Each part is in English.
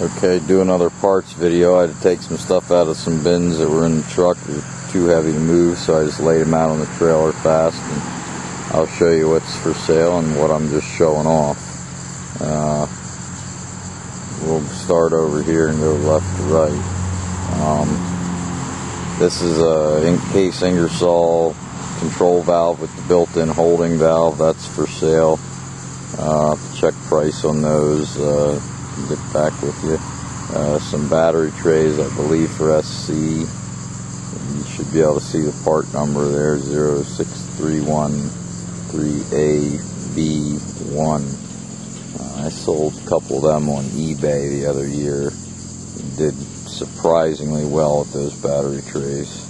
Okay, do another parts video. I had to take some stuff out of some bins that were in the truck. They were too heavy to move, so I just laid them out on the trailer fast, and I'll show you what's for sale and what I'm just showing off. We'll start over here and go left to right. This is a case Ingersoll control valve with the built-in holding valve. That's for sale. Check price on those. Get back with you. Some battery trays, I believe, for SC. You should be able to see the part number there, 06313AB1. I sold a couple of them on eBay the other year. Did surprisingly well with those battery trays.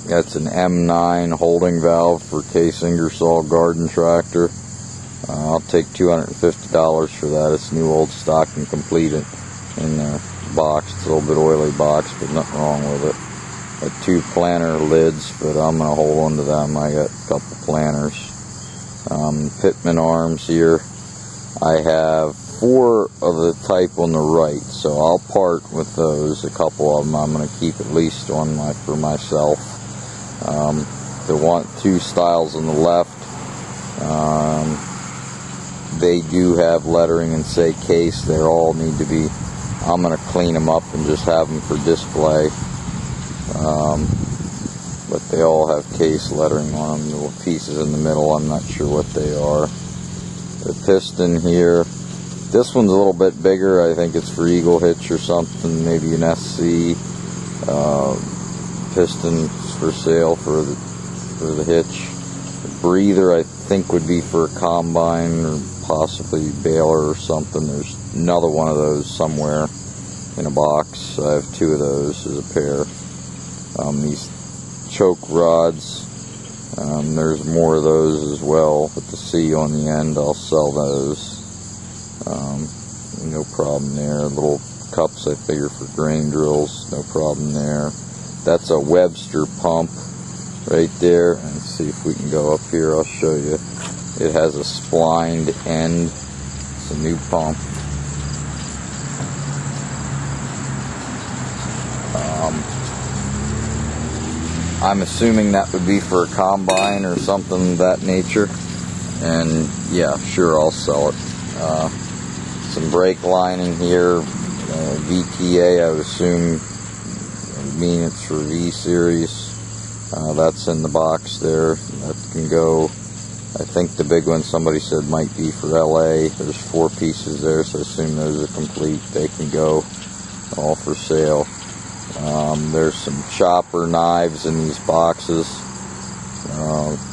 That's an M9 holding valve for case Ingersoll garden tractor. I'll take $250 for that. It's new, old stock, and complete it in the box. It's a little bit oily box, but nothing wrong with it. Got 2 planter lids, but I'm going to hold on to them. I got a couple planters. Pitman arms here. I have 4 of the type on the right, so I'll part with those. A couple of them I'm going to keep at least on for myself. They want 2 styles on the left. They do have lettering and say case. They all need to be. I'm going to clean them up and just have them for display. But they all have case lettering on them. Little pieces in the middle, I'm not sure what they are. The piston here. This one's a little bit bigger. I think it's for Eagle Hitch or something, maybe an SC. Piston for sale for the hitch. The breather, I think, would be for a combine or possibly baler or something. There's another one of those somewhere in a box. I have 2 of those as a pair. These choke rods, there's more of those as well with the C on the end. I'll sell those. No problem there. Little cups, I figure, for grain drills. No problem there. That's a Webster pump right there. And see if we can go up here. I'll show you. It has a splined end. It's a new pump. I'm assuming that would be for a combine or something of that nature. And yeah, sure, I'll sell it. Some brake lining here. VTA, I would assume. It's for V series. That's in the box there. That can go. I think the big one somebody said might be for LA. There's 4 pieces there, so I assume those are complete. They can go, all for sale. There's some chopper knives in these boxes.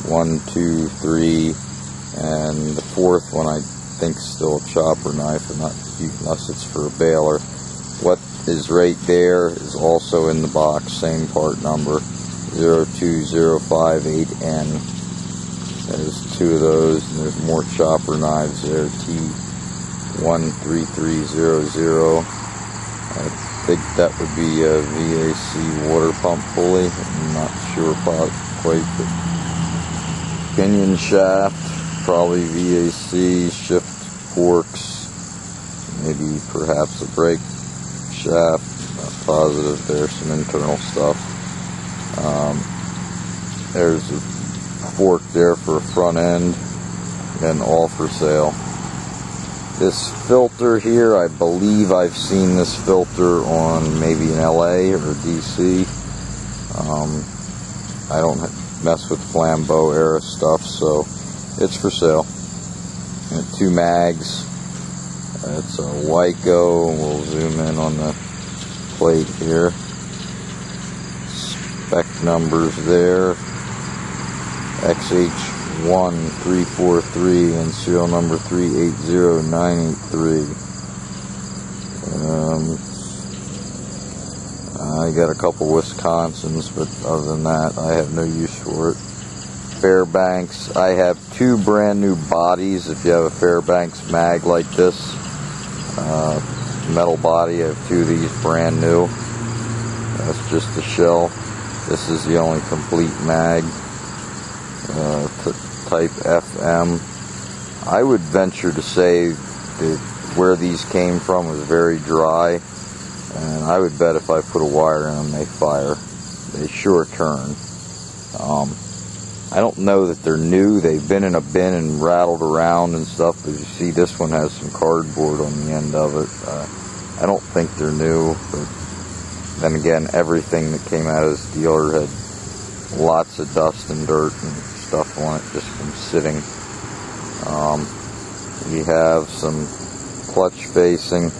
1, 2, 3, and the 4th one I think still a chopper knife, unless it's for a baler. What is right there is also in the box, same part number, 02058N. There's 2 of those, and there's more chopper knives there, T13300. I think that would be a VAC water pump pulley. I'm not sure quite, but pinion shaft, probably VAC, shift forks, maybe perhaps a brake shaft, not positive. There's some internal stuff. There's a fork there for a front end, and all for sale. This filter here, I believe I've seen this filter on maybe in LA or DC. I don't mess with Flambeau era stuff, so it's for sale. And 2 mags. It's a J.i.case. We'll zoom in on the plate here. Spec numbers there. XH1343 and serial number 380983. I got a couple Wisconsins, but other than that, I have no use for it. Fairbanks. I have 2 brand new bodies. If you have a Fairbanks mag like this, metal body, I have 2 of these brand new. That's just the shell. This is the only complete mag. Type FM. I would venture to say that where these came from was very dry, and I would bet if I put a wire in them, they fire. They sure turn. I don't know that they're new. They've been in a bin and rattled around and stuff, but you see this one has some cardboard on the end of it. I don't think they're new, but then again, everything that came out of this dealer had lots of dust and dirt and stuff on it just from sitting. We have some clutch facing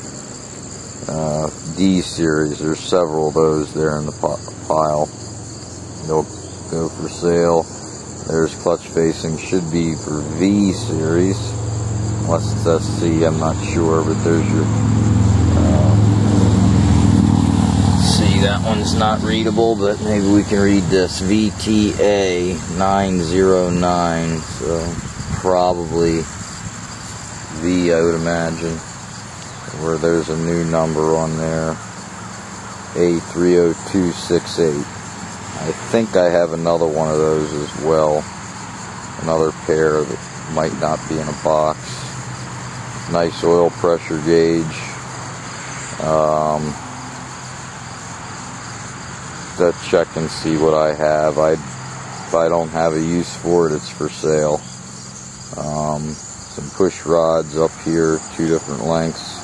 D series. There's several of those there in the pile. They'll go for sale. There's clutch facing, should be for V series, unless it's SC, I'm not sure, but there's your see, that one's not readable, but maybe we can read this. VTA 909, so probably V, I would imagine, where there's a new number on there, A30268. I think I have another one of those as well, another pair that might not be in a box. Nice oil pressure gauge. Let's check and see what I have. If I don't have a use for it, it's for sale. Some push rods up here, 2 different lengths.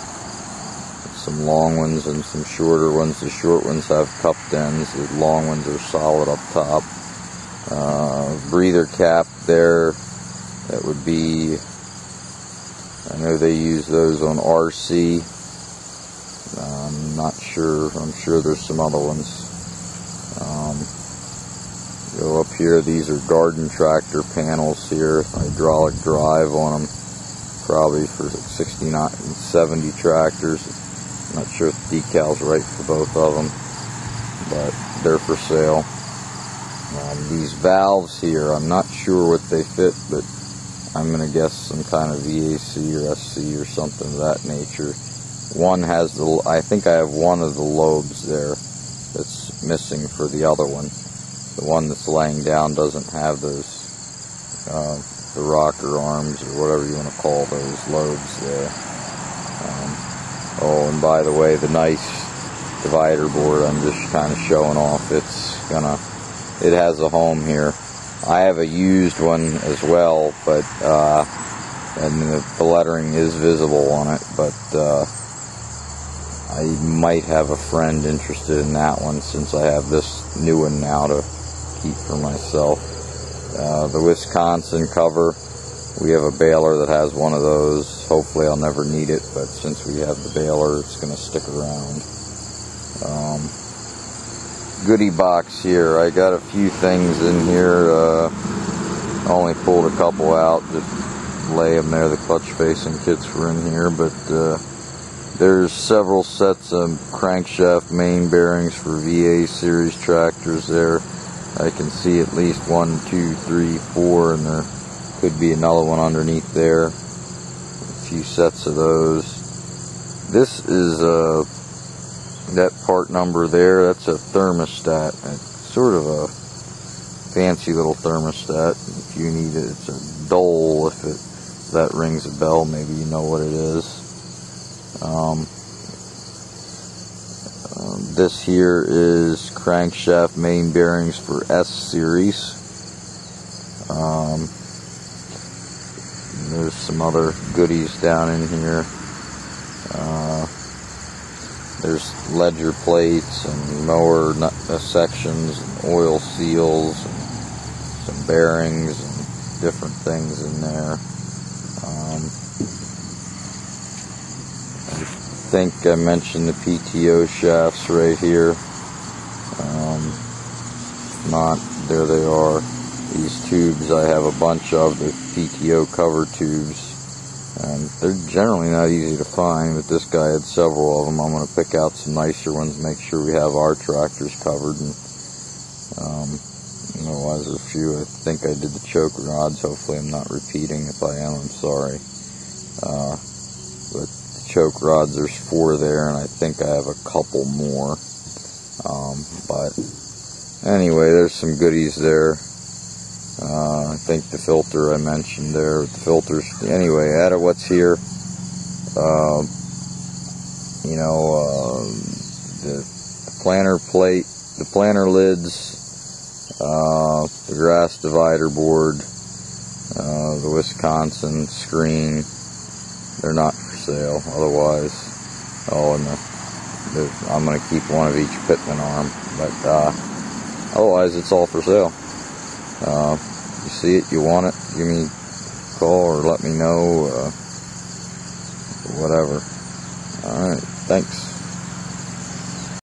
Some long ones and some shorter ones. The short ones have cupped ends. The long ones are solid up top. Breather cap there. That would be, I know they use those on RC. I'm not sure. I'm sure there's some other ones. Go up here. These are garden tractor panels here. Hydraulic drive on them. Probably for 69 and 70 tractors. Not sure if the decal's right for both of them, but they're for sale. These valves here, I'm not sure what they fit, but I'm going to guess some kind of VAC or SC or something of that nature. One has the, I think I have one of the lobes there that's missing for the other one. The one that's laying down doesn't have those, the rocker arms or whatever you want to call those lobes there. Oh, and by the way, the nice divider board I'm just kind of showing off. It has a home here. I have a used one as well, but and the lettering is visible on it, but I might have a friend interested in that one since I have this new one now to keep for myself. The Wisconsin cover, we have a baler that has one of those. Hopefully I'll never need it, but since we have the baler, it's going to stick around. Goodie box here. I got a few things in here. I only pulled a couple out to lay them there. The clutch facing kits were in here, but there's several sets of crankshaft main bearings for VA series tractors there. I can see at least 1, 2, 3, 4, and there could be another one underneath there. A few sets of those. This is that part number there. That's a thermostat. It's sort of a fancy little thermostat. If you need it, it's a Dole. If that rings a bell, maybe you know what it is. This here is crankshaft main bearings for S series. There's some other goodies down in here. There's ledger plates and mower sections and oil seals and some bearings and different things in there. I think I mentioned the PTO shafts right here. If not, there they are. These tubes I have a bunch of, the PTO cover tubes. And they're generally not easy to find, but this guy had several of them. I'm going to pick out some nicer ones, make sure we have our tractors covered. And otherwise, there's a few. I think I did the choke rods. Hopefully I'm not repeating. If I am, I'm sorry. But the choke rods, there's 4 there, and I think I have a couple more. But anyway, there's some goodies there. I think the filter I mentioned there, the filters. Anyway, out of what's here, you know, the planter plate, the planter lids, the grass divider board, the Wisconsin screen, they're not for sale. Otherwise, oh, and I'm going to keep one of each pitman arm, but otherwise it's all for sale. You see it, you want it, give me a call or let me know, whatever. Alright, thanks.